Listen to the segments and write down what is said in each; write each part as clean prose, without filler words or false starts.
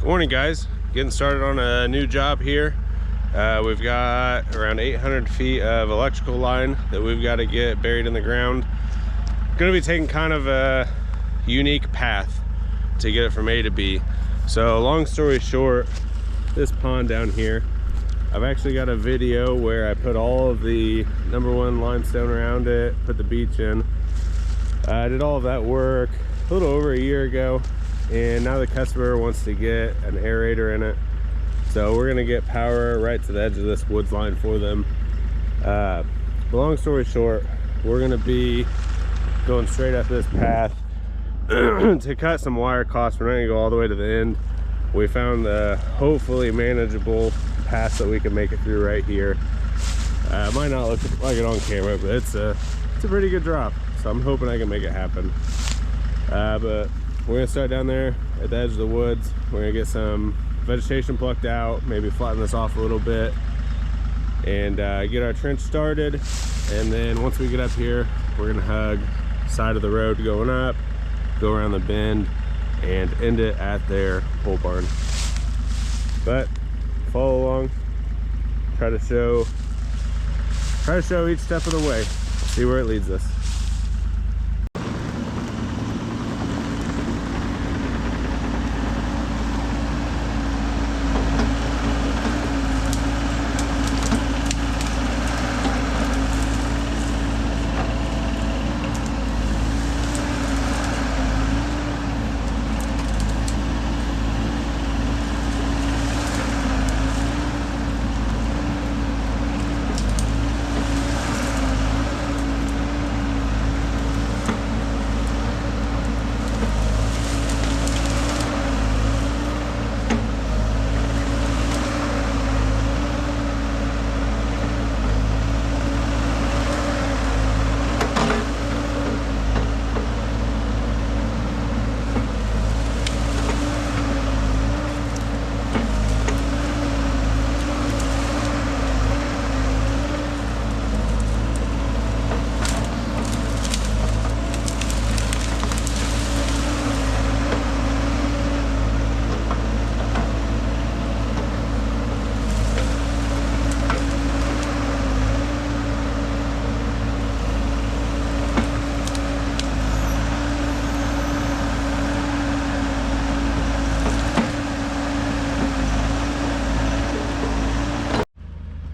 Good morning, guys. Getting started on a new job here. We've got around 800 feet of electrical line that we've got to get buried in the ground. Going to be taking kind of a unique path to get it from A to B. So long story short, this pond down here, I've actually got a video where I put all of the #1 limestone around it, put the beach in. I did all of that work a little over a year ago, and now the customer wants to get an aerator in it. So we're gonna get power right to the edge of this woods line for them. Long story short, we're gonna be going straight up this path. To cut some wire costs, we're not gonna go all the way to the end. We found a hopefully manageable path that we can make it through right here. It might not look like it on camera, but it's a pretty good drop. So I'm hoping I can make it happen. But we're gonna start down there at the edge of the woods. We're gonna get some vegetation plucked out, maybe flatten this off a little bit, and get our trench started. And then once we get up here, we're gonna hug side of the road going up, go around the bend, and end it at their pole barn. But follow along, try to show each step of the way, see where it leads us.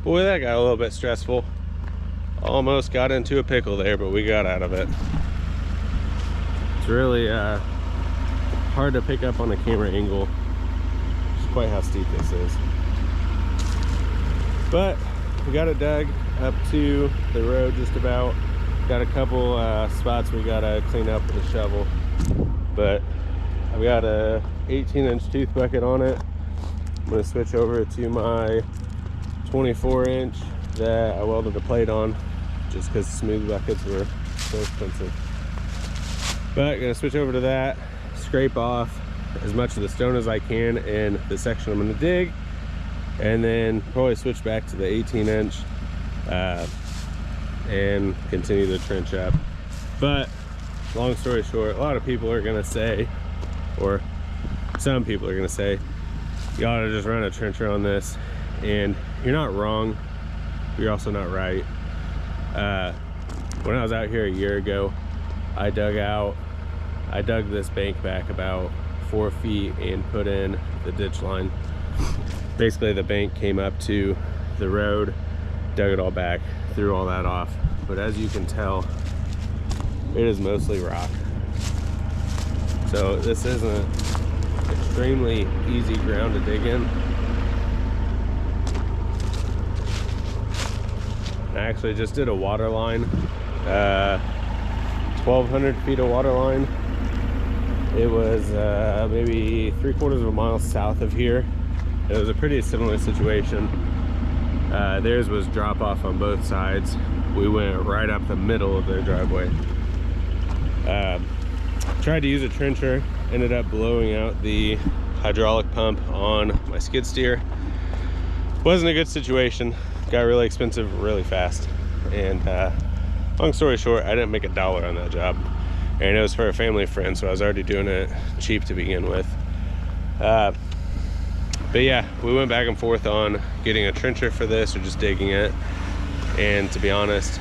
Boy, that got a little bit stressful. Almost got into a pickle there, but we got out of it. It's really hard to pick up on a camera angle. Just quite how steep this is. But we got it dug up to the road just about. Got a couple spots we gotta clean up with a shovel. But I've got a 18-inch tooth bucket on it. I'm gonna switch over to my 24-inch that I welded a plate on just because smooth buckets were so expensive. But I'm gonna switch over to that, scrape off as much of the stone as I can in the section I'm gonna dig, and then probably switch back to the 18-inch and continue the trench up. But long story short, a lot of people are gonna say, or some people are gonna say, you ought to just run a trencher on this. And you're not wrong, you're also not right. When I was out here a year ago, I dug this bank back about 4 feet and put in the ditch line. Basically the bank came up to the road, dug it all back, threw all that off. But as you can tell, it is mostly rock. So this isn't extremely easy ground to dig in. I actually just did a water line, 1,200 feet of water line. It was maybe 3/4 of a mile south of here. It was a pretty similar situation. Theirs was drop off on both sides. We went right up the middle of their driveway. Tried to use a trencher, ended up blowing out the hydraulic pump on my skid steer. Wasn't a good situation. Got really expensive really fast, and long story short, I didn't make $1 on that job, and it was for a family friend, so I was already doing it cheap to begin with. But yeah, we went back and forth on getting a trencher for this or just digging it. And to be honest,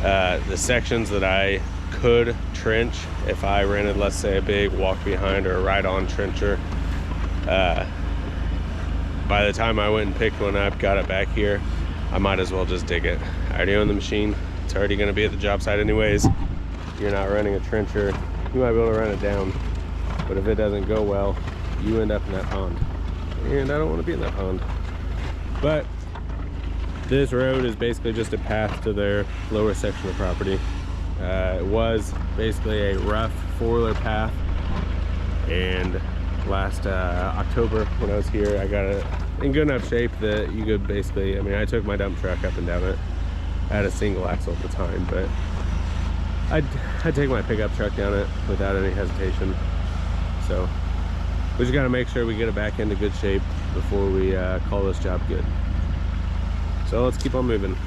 the sections that I could trench, if I rented, let's say, a big walk behind or a ride on trencher, by the time I went and picked one up, got it back here, I might as well just dig it. I already own the machine. It's already going to be at the job site anyways. You're not running a trencher. You might be able to run it down, but if it doesn't go well, you end up in that pond. And I don't want to be in that pond. But this road is basically just a path to their lower section of property. It was basically a rough four-wheeler path, and last October when I was here, I got it in good enough shape that you could basically, I mean, I took my dump truck up and down it. I had a single axle at the time, but I'd take my pickup truck down it without any hesitation. So we just got to make sure we get it back into good shape before we call this job good. So let's keep on moving.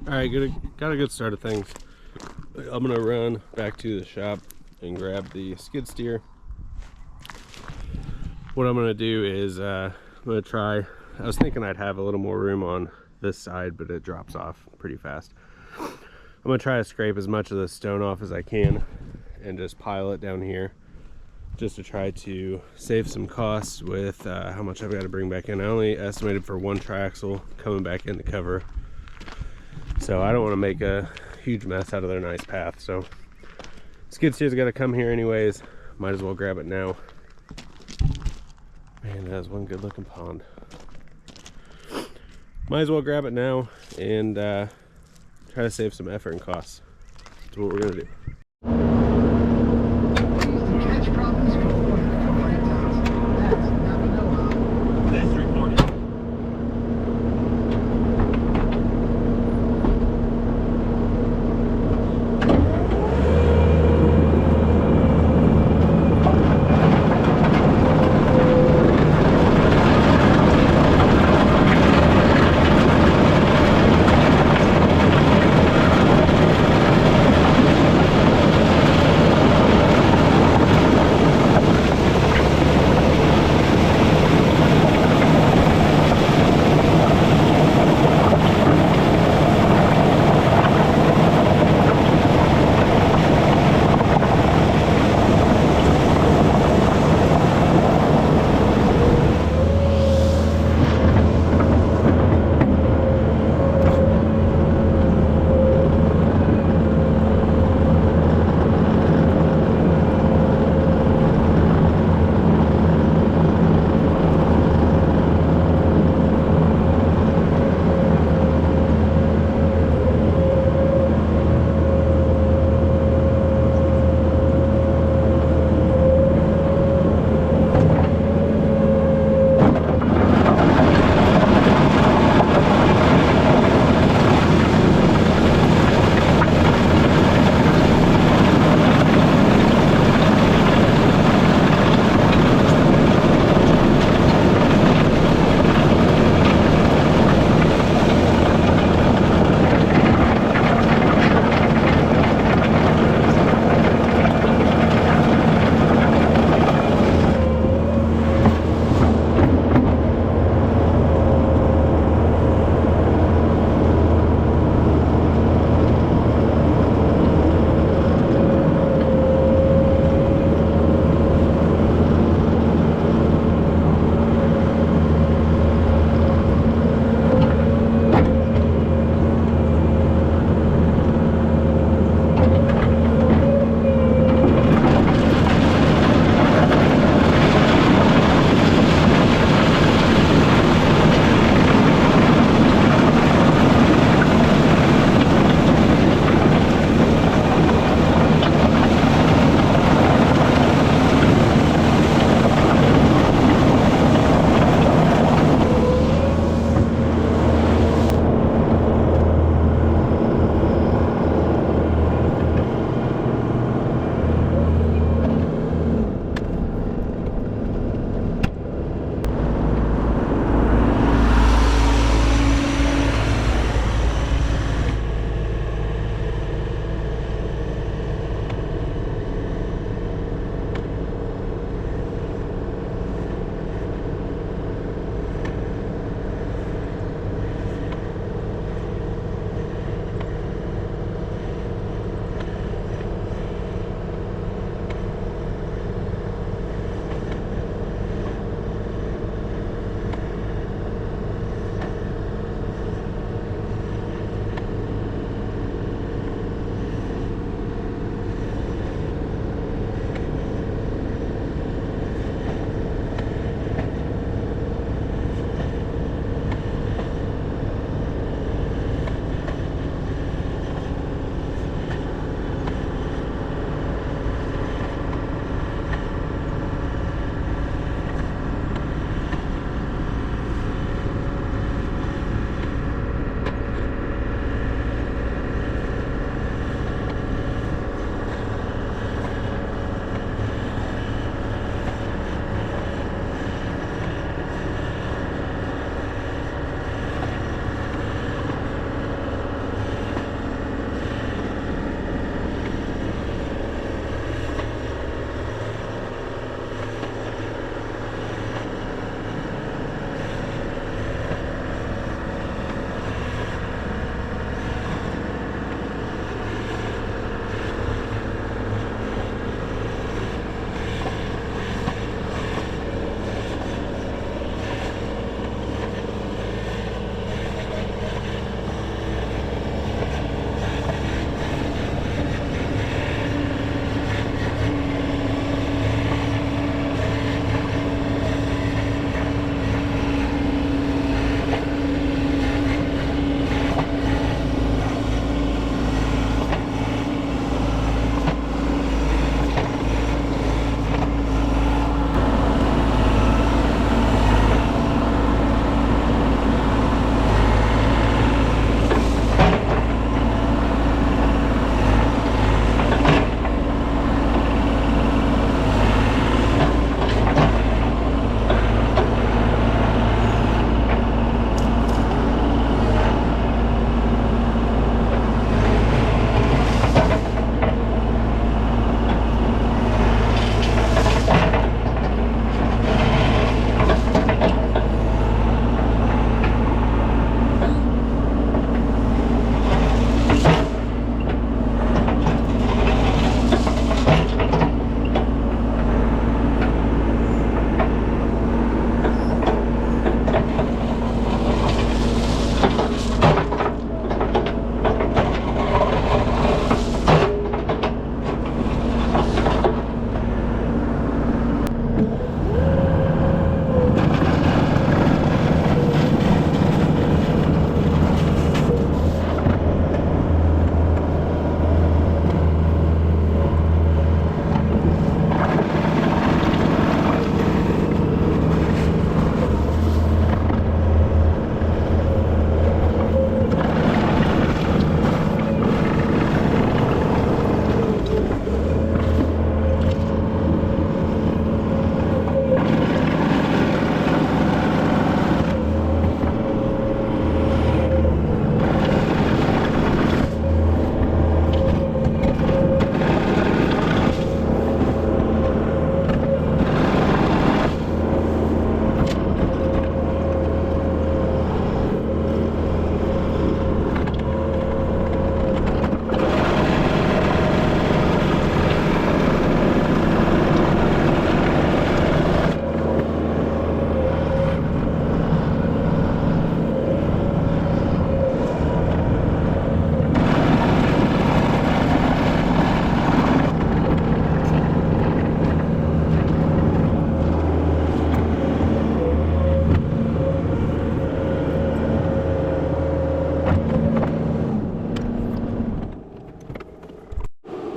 All right, got a good start of things. I'm gonna run back to the shop and grab the skid steer. What I'm gonna do is I'm gonna try, I was thinking I'd have a little more room on this side, but it drops off pretty fast. I'm gonna try to scrape as much of the stone off as I can and just pile it down here, just to try to save some costs with how much I've got to bring back in. I only estimated for one triaxle coming back in to cover, so I don't want to make a huge mess out of their nice path. So skid steer's got to come here anyways, might as well grab it now. Man, that is one good looking pond. Might as well grab it now and try to save some effort and costs. That's what we're gonna do.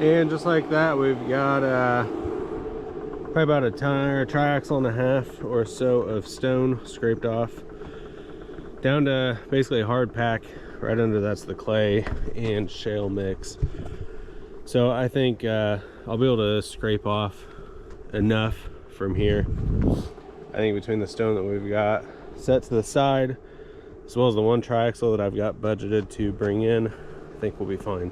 And just like that, we've got probably about a ton or a triaxle and a half or so of stone scraped off, down to basically a hard pack. Right under that's the clay and shale mix. So I think I'll be able to scrape off enough from here. I think between the stone that we've got set to the side, as well as the one triaxle that I've got budgeted to bring in, I think we'll be fine.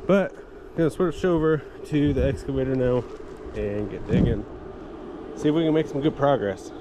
But I'm gonna switch over to the excavator now and get digging. See if we can make some good progress.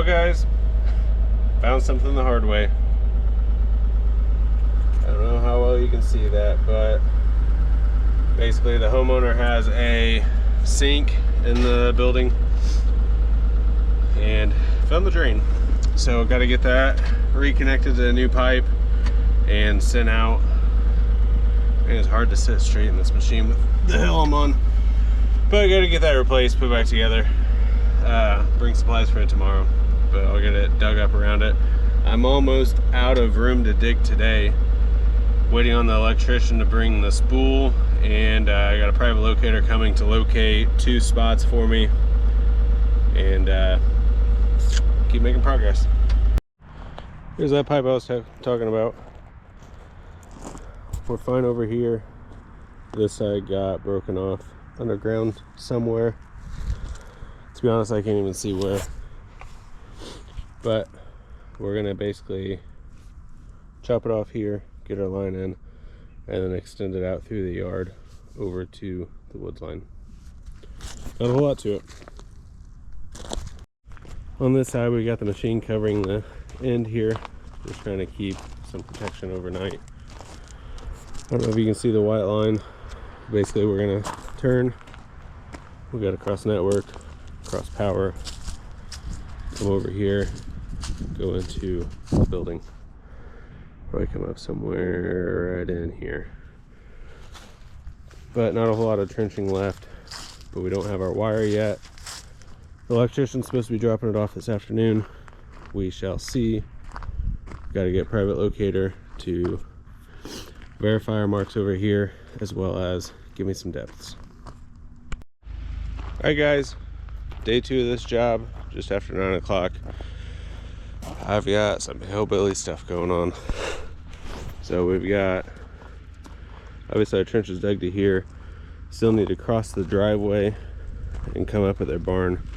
Well guys, found something the hard way. I don't know how well you can see that, but basically the homeowner has a sink in the building and found the drain. So got to get that reconnected to a new pipe and sent out. And it's hard to sit straight in this machine with the hill I'm on. But I got to get that replaced, put back together. Bring supplies for it tomorrow, but I'll get it dug up around it. I'm almost out of room to dig today. Waiting on the electrician to bring the spool, and I got a private locator coming to locate 2 spots for me, and keep making progress. Here's that pipe I was talking about. We're fine over here. This side got broken off underground somewhere. To be honest, I can't even see where, but we're gonna basically chop it off here, get our line in, and then extend it out through the yard over to the woods line. Not a whole lot to it. On this side, we got the machine covering the end here, just trying to keep some protection overnight. I don't know if you can see the white line. Basically, we're gonna turn. We got to cross network, cross power, come over here, go into the building. Probably come up somewhere right in here. But not a whole lot of trenching left, but we don't have our wire yet. The electrician's supposed to be dropping it off this afternoon. We shall see. Got to get private locator to verify our marks over here, as well as give me some depths. Alright guys, day 2 of this job, just after 9 o'clock. I've got some hillbilly stuff going on. So we've got, obviously our trench is dug to here. Still need to cross the driveway and come up at their barn.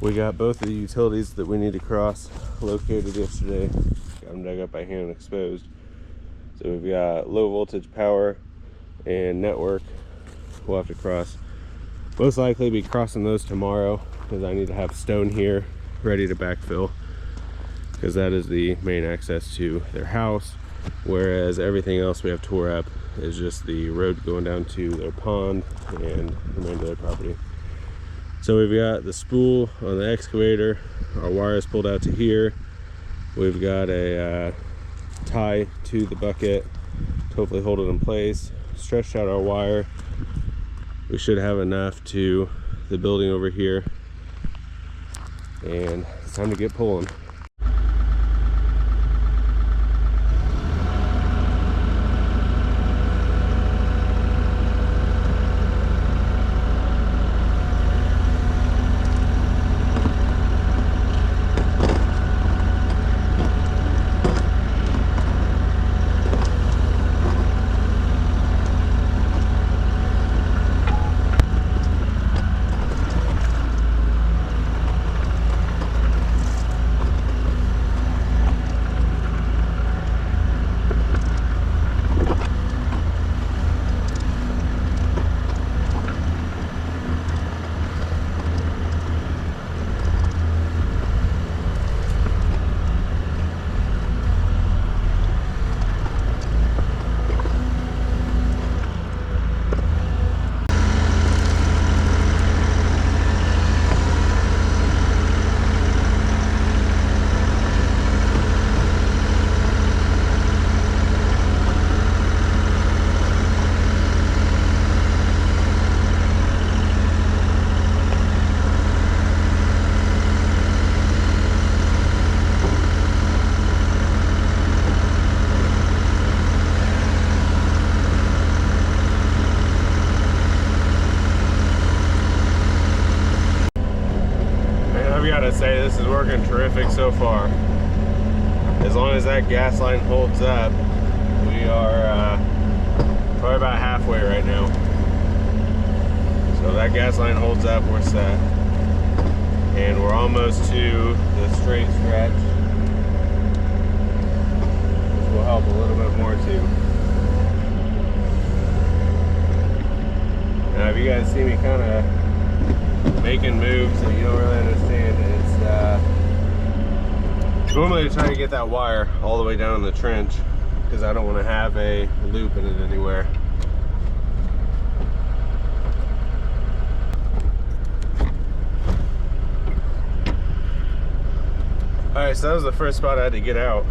We got both of the utilities that we need to cross located yesterday. Got them dug up by hand and exposed. So we've got low voltage power and network we'll have to cross. Most likely be crossing those tomorrow, because I need to have stone here ready to backfill, because that is the main access to their house, whereas everything else we have tore up is just the road going down to their pond and the remainder of their property. So we've got the spool on the excavator, our wire is pulled out to here. We've got a tie to the bucket to hopefully hold it in place. Stretched out our wire. We should have enough to the building over here, and it's time to get pulling. Say this is working terrific so far. As long as that gas line holds up, we are probably about halfway right now. So that gas line holds up, we're set, and we're almost to the straight stretch, which will help a little bit more too. Now if you guys see me kind of making moves that you don't really understand, it's Normally I try to get that wire all the way down in the trench because I don't want to have a loop in it anywhere. Alright, so that was the first spot I had to get out.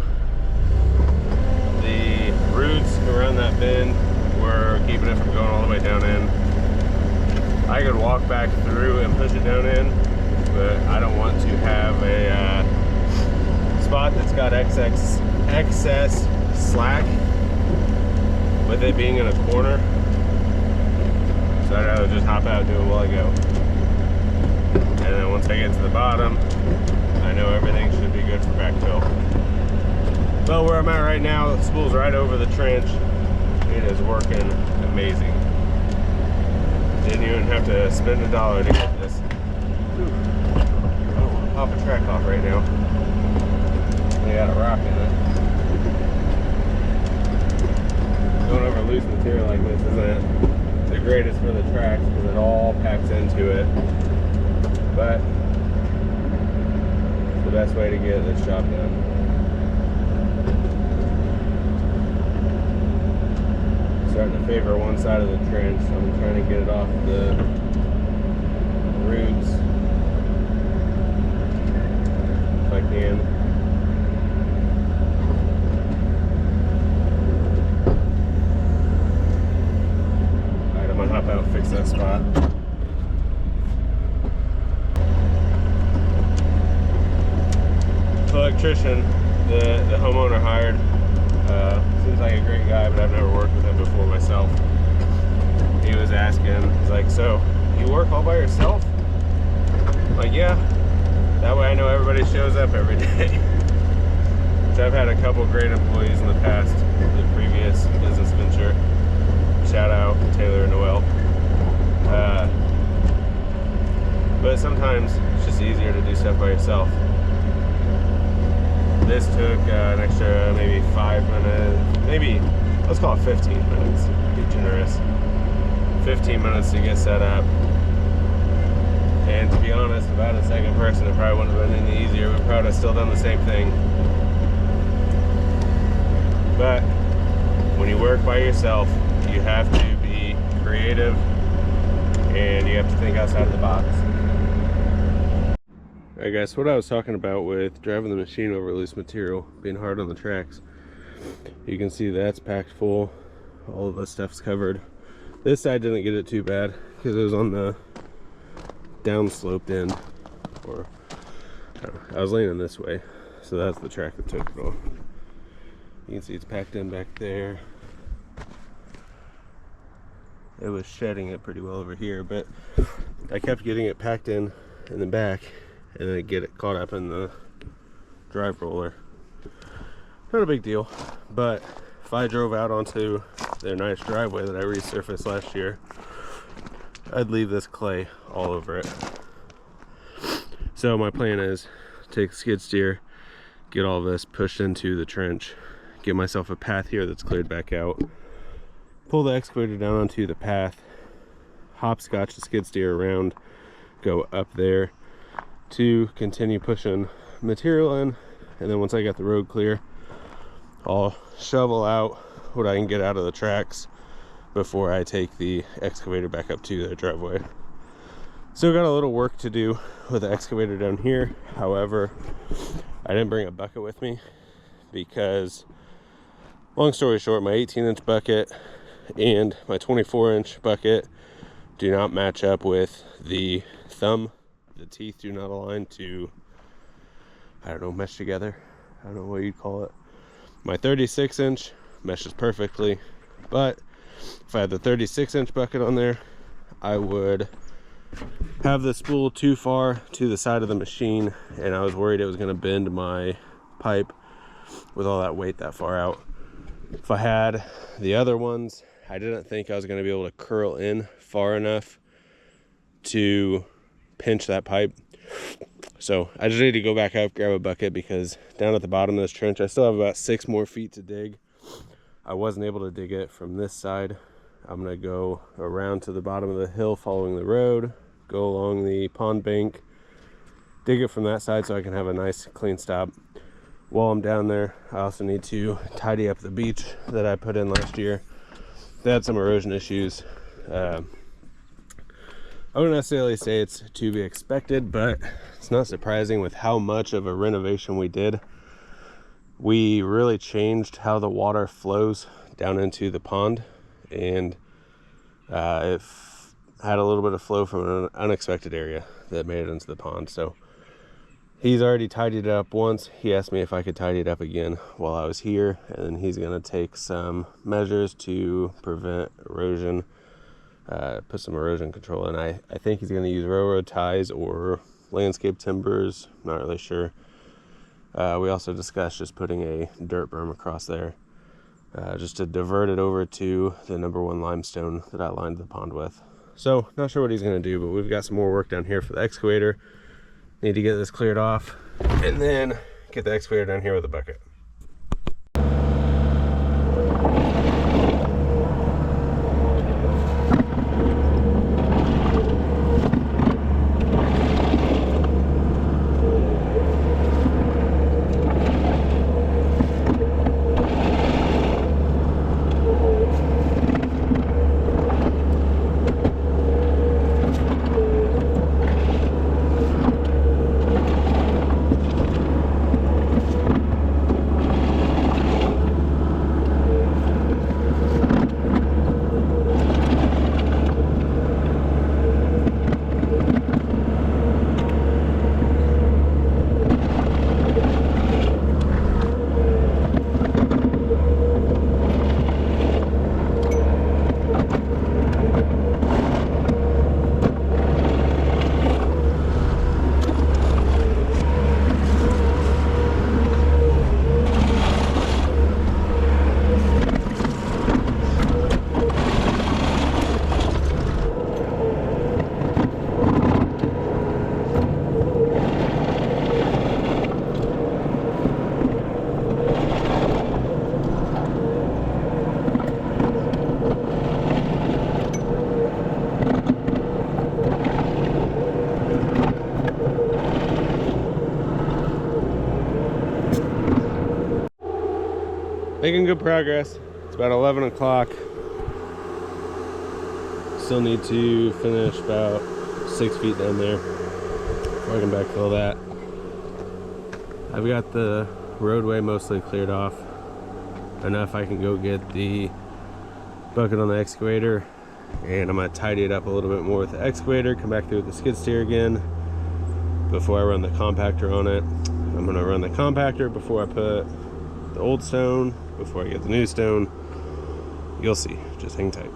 The roots around that bend were keeping it from going all the way down in. I could walk back through and push it down in, but I don't want to have a spot that's got excess slack with it being in a corner. So I'd rather just hop out and do it while I go. And then once I get to the bottom, I know everything should be good for backfill. Well, where I'm at right now, the spool's right over the trench. It is working amazing. Didn't even have to spend $1 to get this. Ooh. I don't want to pop a track off right now. They got a rock in it. Going over loose material like this isn't the greatest for the tracks because it all packs into it. But it's the best way to get this job done. Starting to favor one side of the trench, so I'm trying to get it off the roots if I can. Alright, I'm gonna hop out and fix that spot. The electrician, the homeowner hired, seems like a great guy, but I've never worked with him before myself. He was asking, he's like, so you work all by yourself? I'm like, yeah. That way I know everybody shows up every day. So I've had a couple great employees in the past, the previous business venture. Shout out Taylor and Noel. But sometimes it's just easier to do stuff by yourself. This took an extra maybe 5 minutes, maybe let's call it 15 minutes, be generous. 15 minutes to get set up. And to be honest, if I had a second person, it probably wouldn't have been any easier. We probably have still done the same thing. But when you work by yourself, you have to be creative and you have to think outside of the box. Alright guys, what I was talking about with driving the machine over loose material, being hard on the tracks, you can see that's packed full, all of the stuff's covered. This side didn't get it too bad because it was on the downsloped end, or I was leaning this way, so that's the track that took it off. You can see it's packed in back there. It was shedding it pretty well over here, but I kept getting it packed in the back and then get it caught up in the drive roller. Not a big deal, but if I drove out onto their nice driveway that I resurfaced last year, I'd leave this clay all over it. So my plan is take the skid steer, get all this pushed into the trench, get myself a path here that's cleared back out, pull the excavator down onto the path, hopscotch the skid steer around, go up there to continue pushing material in, and then once I got the road clear, I'll shovel out what I can get out of the tracks before I take the excavator back up to the driveway. Still got a little work to do with the excavator down here. However, I didn't bring a bucket with me because, long story short, my 18-inch bucket and my 24-inch bucket do not match up with the thumb. The teeth do not align to, I don't know, mesh together. I don't know what you'd call it. My 36-inch meshes perfectly, but if I had the 36-inch bucket on there, I would have the spool too far to the side of the machine, and I was worried it was going to bend my pipe with all that weight that far out. If I had the other ones, I didn't think I was going to be able to curl in far enough to pinch that pipe. So I just need to go back up, grab a bucket, because down at the bottom of this trench I still have about 6 more feet to dig. I wasn't able to dig it from this side. I'm going to go around to the bottom of the hill following the road, go along the pond bank, dig it from that side so I can have a nice clean stop. while I'm down there. I also need to tidy up the beach that I put in last year. They had some erosion issues. I wouldn't necessarily say it's to be expected, but it's not surprising with how much of a renovation we did. We really changed how the water flows down into the pond, and it had a little bit of flow from an unexpected area that made it into the pond. So he's already tidied it up once. He asked me if I could tidy it up again while I was here, and then he's going to take some measures to prevent erosion, put some erosion control in. I think he's going to use railroad ties or landscape timbers, not really sure. We also discussed just putting a dirt berm across there, just to divert it over to the number 1 limestone that I lined the pond with. So not sure what he's going to do, but we've got some more work down here for the excavator. Need to get this cleared off and then get the excavator down here with a bucket. Making good progress. It's about 11 o'clock. Still need to finish about 6 feet down there before I can backfill that. I've got the roadway mostly cleared off. Enough I can go get the bucket on the excavator, and I'm going to tidy it up a little bit more with the excavator, come back through with the skid steer again before I run the compactor on it. I'm going to run the compactor before I put the old stone, before I get the new stone. You'll see. Just hang tight.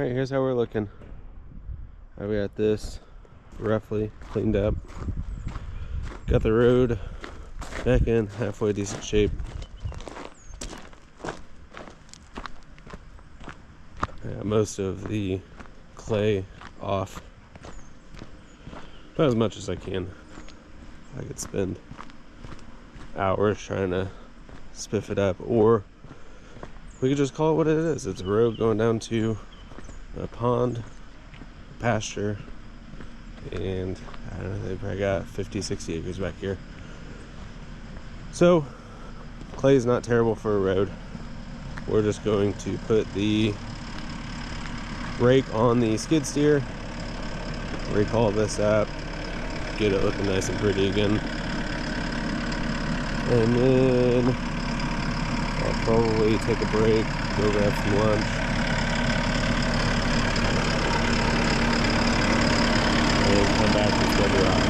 right, here's how we're looking. We got this roughly cleaned up. Got the road back in halfway decent shape. Most of the clay off, about as much as I can. I could spend hours trying to spiff it up, or we could just call it what it is. It's a road going down to a pond, a pasture, and I don't know, they probably got 50-60 acres back here. So clay is not terrible for a road. We're just going to put the rake on the skid steer, rake all this up, get it looking nice and pretty again, and then I'll probably take a break, go grab some lunch, and come back and start the rock.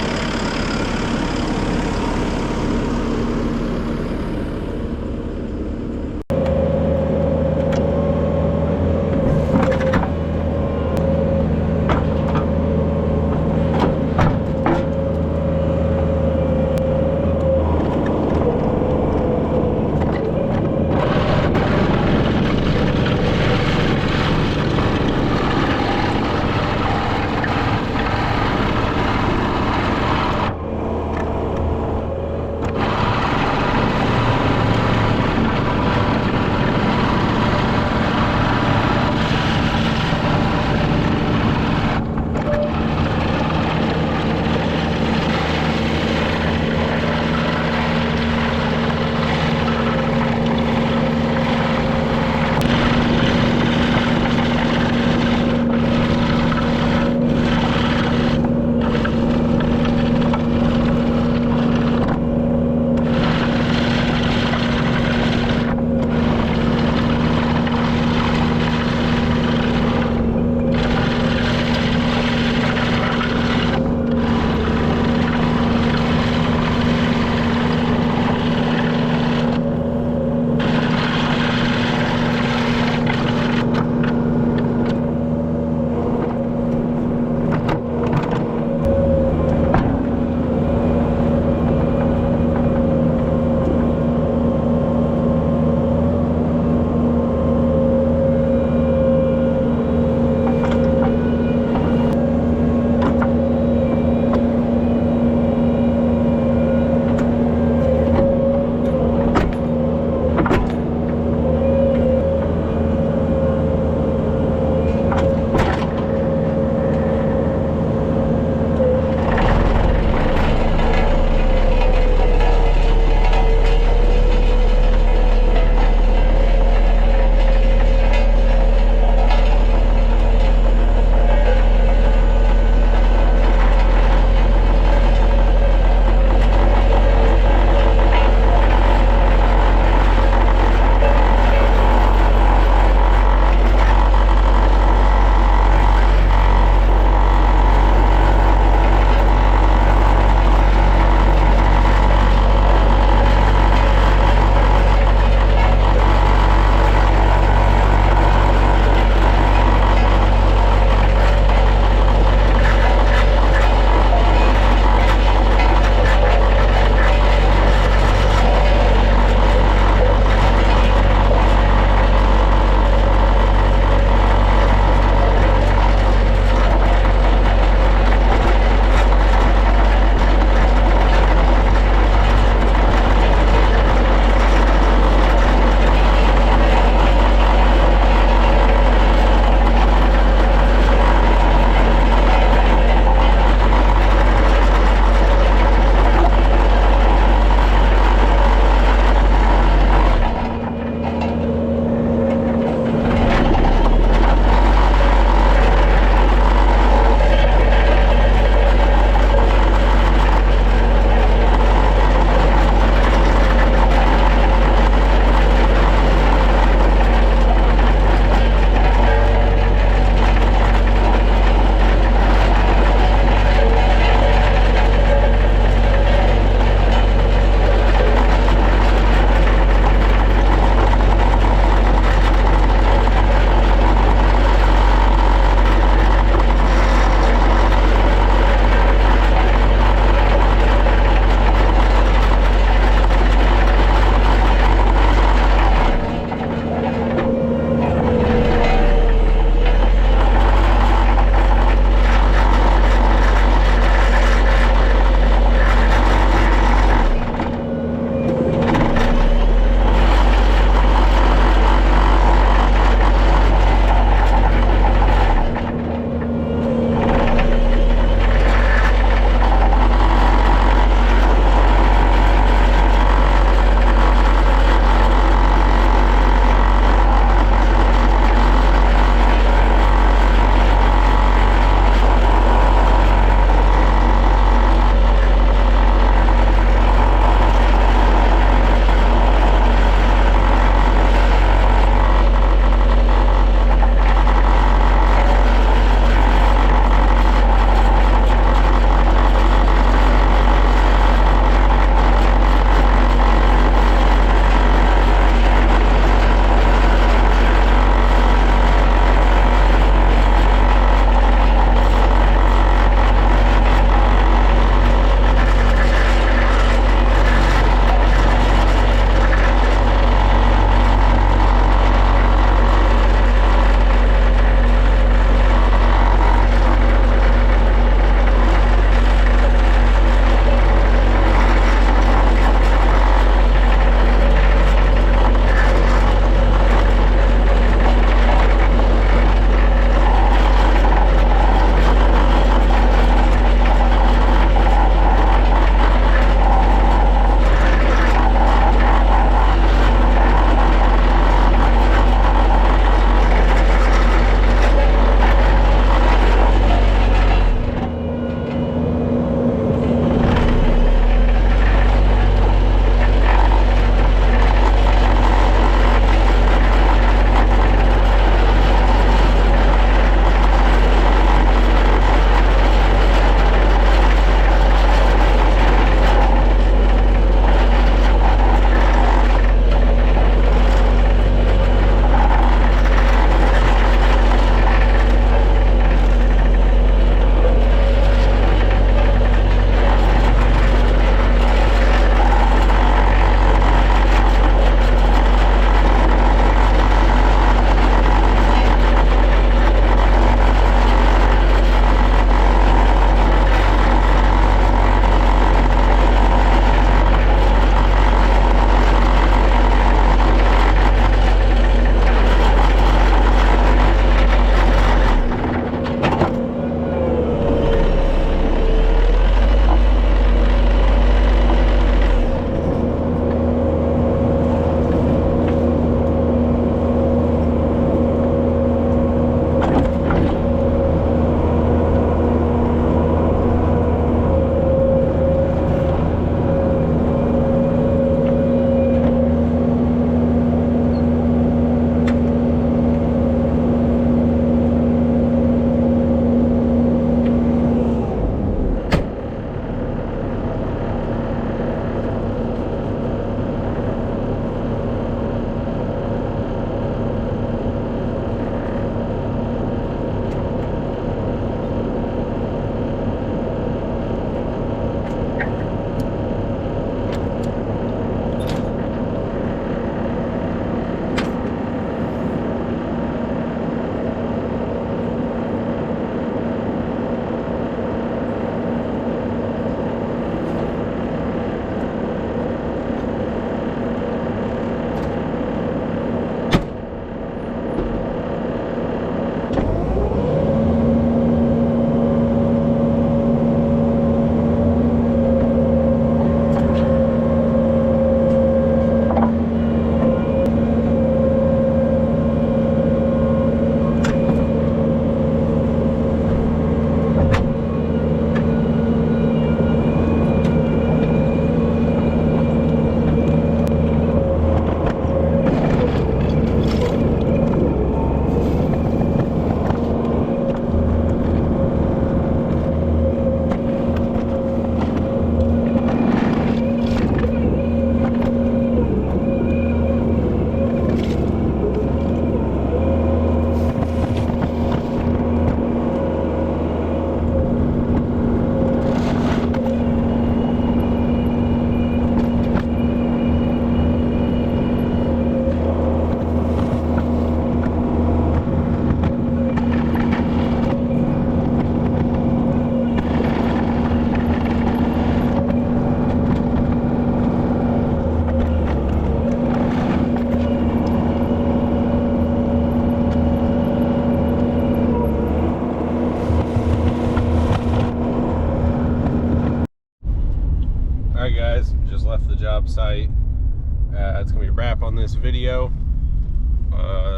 that's gonna be a wrap on this video.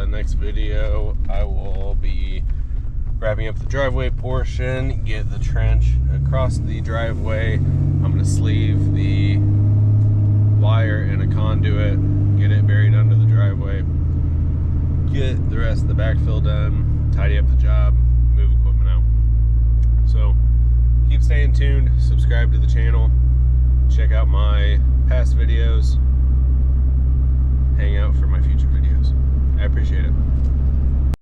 Next video I will be wrapping up the driveway portion, get the trench across the driveway. I'm gonna sleeve the wire and a conduit, get it buried under the driveway, get the rest of the backfill done, tidy up the job, move equipment out. So keep staying tuned, subscribe to the channel, check out my past videos.